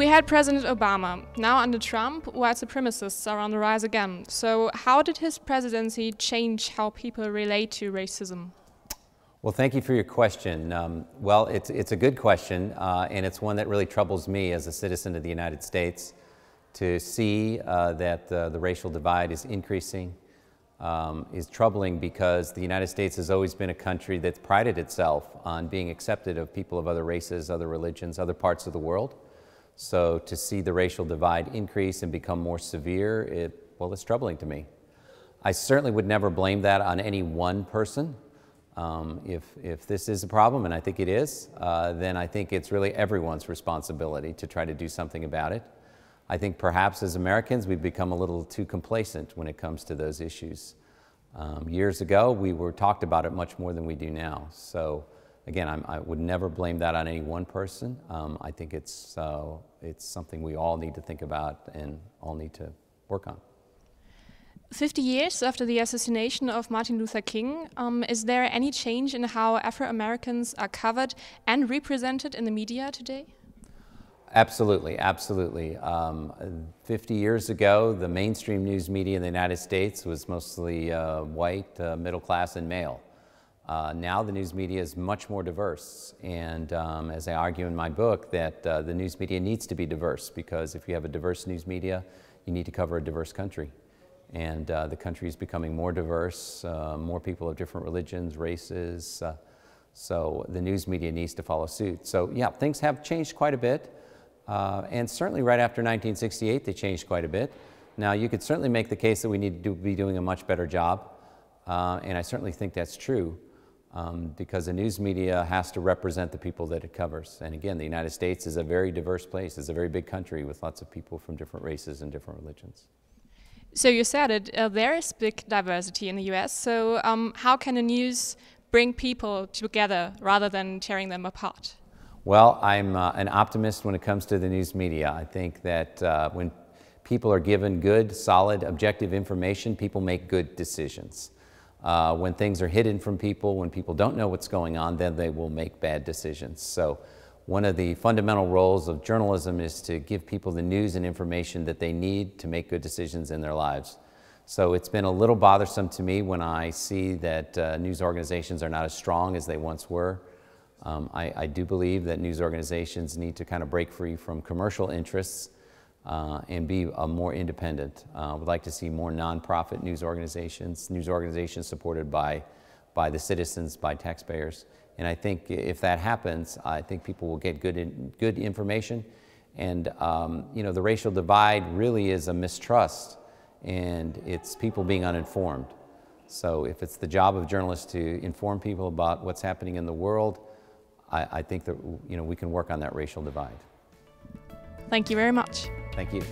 We had President Obama. Now under Trump, white supremacists are on the rise again. So how did his presidency change how people relate to racism? Well, thank you for your question. Well, it's a good question, and it's one that really troubles me as a citizen of the United States to see that the racial divide is increasing. Is troubling because the United States has always been a country that's prided itself on being accepted of people of other races, other religions, other parts of the world. So to see the racial divide increase and become more severe, it's troubling to me. I certainly would never blame that on any one person. If this is a problem, and I think it is, then I think it's really everyone's responsibility to try to do something about it. I think perhaps as Americans we've become a little too complacent when it comes to those issues. Years ago we were talked about it much more than we do now. So again, I would never blame that on any one person. I think it's something we all need to think about and all need to work on. 50 years after the assassination of Martin Luther King, is there any change in how Afro-Americans are covered and represented in the media today? Absolutely, absolutely. 50 years ago, the mainstream news media in the United States was mostly white, middle class, and male. Now the news media is much more diverse, and as I argue in my book, that the news media needs to be diverse, because if you have a diverse news media, you need to cover a diverse country. And the country is becoming more diverse, more people of different religions, races, so the news media needs to follow suit. So yeah, things have changed quite a bit. And certainly right after 1968, they changed quite a bit. Now, you could certainly make the case that we need to be doing a much better job, and I certainly think that's true, because the news media has to represent the people that it covers. And again, the United States is a very diverse place. It's a very big country with lots of people from different races and different religions. So you said it, there is big diversity in the US, so how can the news bring people together rather than tearing them apart? Well, I'm an optimist when it comes to the news media. I think that when people are given good, solid, objective information, people make good decisions. When things are hidden from people, when people don't know what's going on, then they will make bad decisions. So one of the fundamental roles of journalism is to give people the news and information that they need to make good decisions in their lives. So it's been a little bothersome to me when I see that news organizations are not as strong as they once were. I do believe that news organizations need to kind of break free from commercial interests and be more independent. We'd like to see more nonprofit news organizations supported by the citizens, by taxpayers. And I think if that happens, I think people will get good information. And you know, the racial divide really is a mistrust, and it's people being uninformed. So if it's the job of journalists to inform people about what's happening in the world, I think that we can work on that racial divide. Thank you very much. Thank you.